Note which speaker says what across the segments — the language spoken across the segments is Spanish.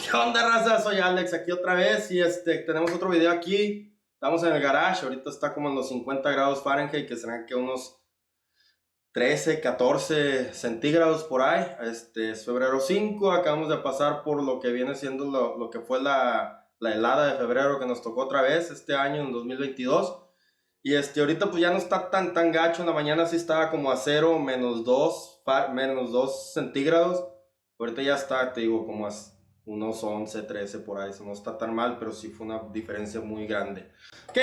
Speaker 1: ¿Qué onda, raza? Soy Alex, aquí otra vez y tenemos otro video aquí. Estamos en el garage, ahorita está como en los 50 grados Fahrenheit, que serán que unos 13, 14 centígrados por ahí. Es febrero 5, acabamos de pasar por lo que viene siendo lo que fue la helada de febrero que nos tocó otra vez este año, en 2022. Y ahorita pues ya no está tan gacho. En la mañana sí estaba como a 0, menos 2 centígrados. Ahorita ya está, te digo, como a unos 11, 13 por ahí. Eso no está tan mal, pero sí fue una diferencia muy grande. Ok,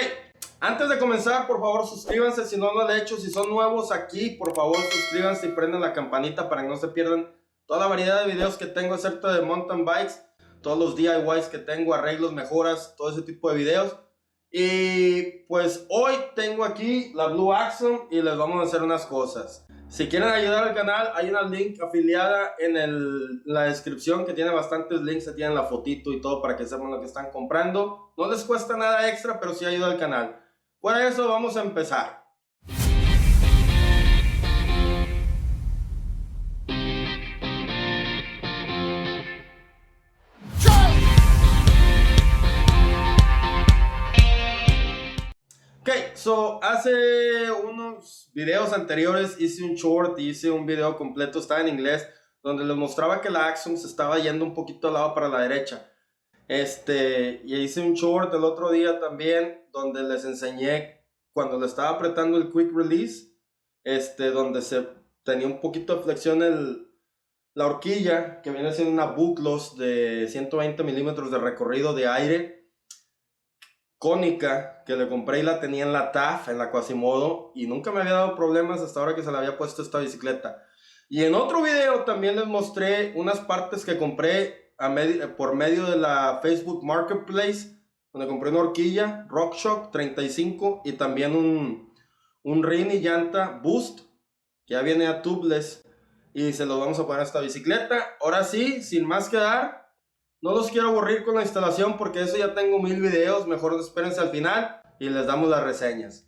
Speaker 1: antes de comenzar, por favor suscríbanse si no lo han hecho. Si son nuevos aquí, por favor suscríbanse y prendan la campanita para que no se pierdan toda la variedad de videos que tengo acerca de mountain bikes. Todos los DIYs que tengo, arreglos, mejoras, todo ese tipo de videos. Y pues hoy tengo aquí la Blue Axon y les vamos a hacer unas cosas. Si quieren ayudar al canal, hay una link afiliada en la descripción que tiene bastantes links. Se tienen la fotito y todo para que sepan lo que están comprando. No les cuesta nada extra, pero sí ayuda al canal. Por eso vamos a empezar. Ok, hace unos videos anteriores hice un short, hice un video completo, estaba en inglés, donde les mostraba que la Axon se estaba yendo un poquito al lado para la derecha. Y hice un short el otro día también, donde les enseñé cuando le estaba apretando el quick release, donde se tenía un poquito de flexión la horquilla, que viene siendo una Bucklos de 120 milímetros de recorrido de aire, cónica, que le compré y la tenía en la TAF, en la Quasimodo, y nunca me había dado problemas hasta ahora que se le había puesto esta bicicleta. Y en otro video también les mostré unas partes que compré por medio de la Facebook Marketplace, donde compré una horquilla RockShox 35 y también un rin y llanta Boost, que ya viene a tubeless, y se los vamos a poner a esta bicicleta. Ahora sí, sin más que dar, no los quiero aburrir con la instalación porque eso ya tengo 1000 videos. Mejor espérense al final y les damos las reseñas.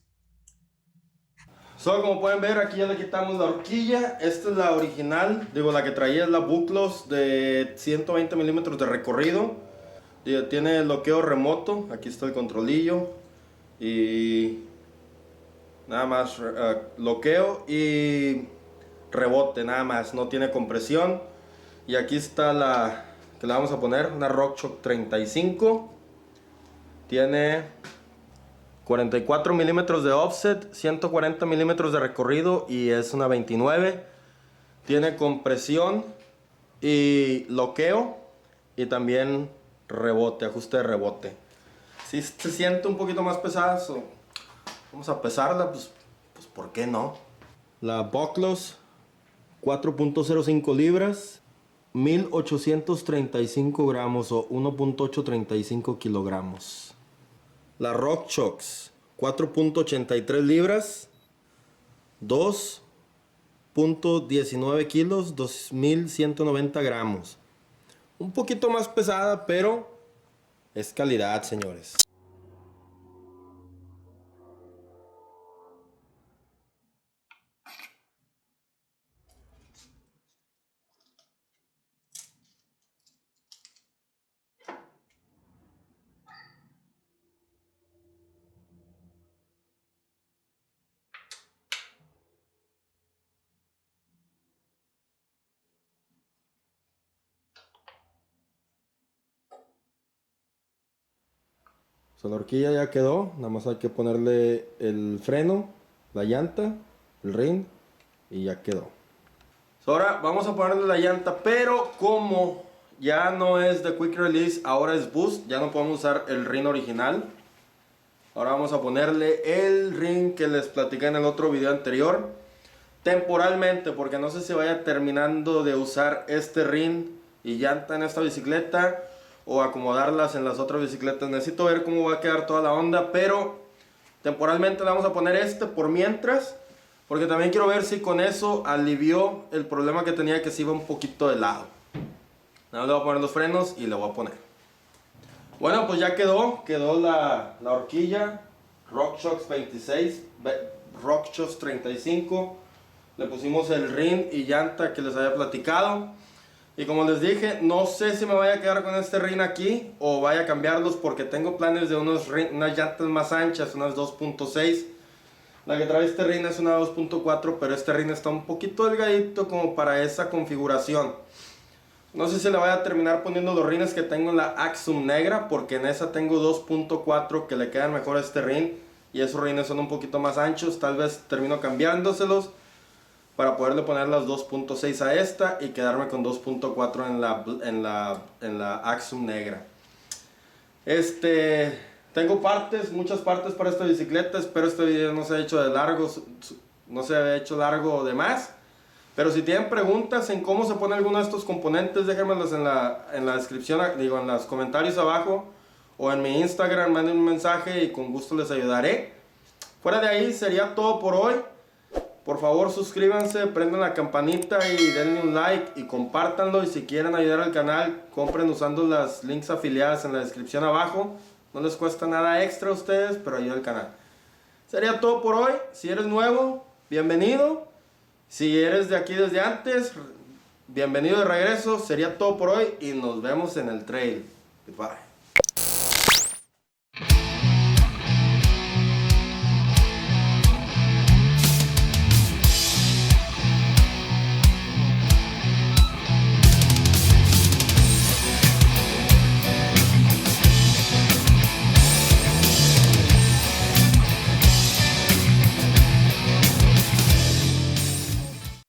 Speaker 1: Como pueden ver, aquí ya le quitamos la horquilla. Esta es la original, digo, la que traía es la Bucklos de 120 milímetros de recorrido. Tiene bloqueo remoto, aquí está el controlillo y nada más bloqueo y rebote, nada más, no tiene compresión. Y aquí está la que le vamos a poner, una RockShox 35. Tiene 44 milímetros de offset, 140 milímetros de recorrido y es una 29. Tiene compresión y bloqueo y también rebote, ajuste de rebote. Si se siente un poquito más pesada, vamos a pesarla, pues ¿por qué no? La Bucklos 4.05 libras, 1835 gramos o 1.835 kilogramos. La RockShox 4.83 libras, 2.19 kilos, 2190 gramos. Un poquito más pesada, pero es calidad, señores. La horquilla ya quedó, nada más hay que ponerle el freno, la llanta, el rin y ya quedó. Ahora vamos a ponerle la llanta, pero como ya no es de quick release, ahora es boost, ya no podemos usar el rin original. Ahora vamos a ponerle el rin que les platicé en el otro video anterior, temporalmente, porque no sé si vaya terminando de usar este rin y llanta en esta bicicleta o acomodarlas en las otras bicicletas. Necesito ver cómo va a quedar toda la onda, pero temporalmente le vamos a poner por mientras, porque también quiero ver si con eso alivió el problema que tenía, que se iba un poquito de lado. Ahora le voy a poner los frenos y le voy a poner. Bueno, pues ya quedó la horquilla RockShox 26, RockShox 35. Le pusimos el rin y llanta que les había platicado. Y como les dije, no sé si me vaya a quedar con este rin aquí o vaya a cambiarlos porque tengo planes de unas llantas más anchas, unas 2.6. La que trae este rin es una 2.4, pero este rin está un poquito delgadito como para esa configuración. No sé si le voy a terminar poniendo los rines que tengo en la Axum negra, porque en esa tengo 2.4 que le quedan mejor a este rin. Y esos rines son un poquito más anchos, tal vez termino cambiándoselos para poderle poner las 2.6 a esta y quedarme con 2.4 en la Axum negra. Tengo muchas partes para esta bicicleta. Espero este video no se haya hecho de largo, no se haya hecho largo de más. Pero si tienen preguntas en cómo se pone alguno de estos componentes, déjenmelos en la descripción, digo, en los comentarios abajo. O en mi Instagram, manden un mensaje y con gusto les ayudaré. Fuera de ahí sería todo por hoy. Por favor suscríbanse, prendan la campanita y denle un like y compártanlo. Y si quieren ayudar al canal, compren usando las links afiliadas en la descripción abajo. No les cuesta nada extra a ustedes, pero ayuda al canal. Sería todo por hoy. Si eres nuevo, bienvenido. Si eres de aquí desde antes, bienvenido de regreso. Sería todo por hoy y nos vemos en el trail. Goodbye.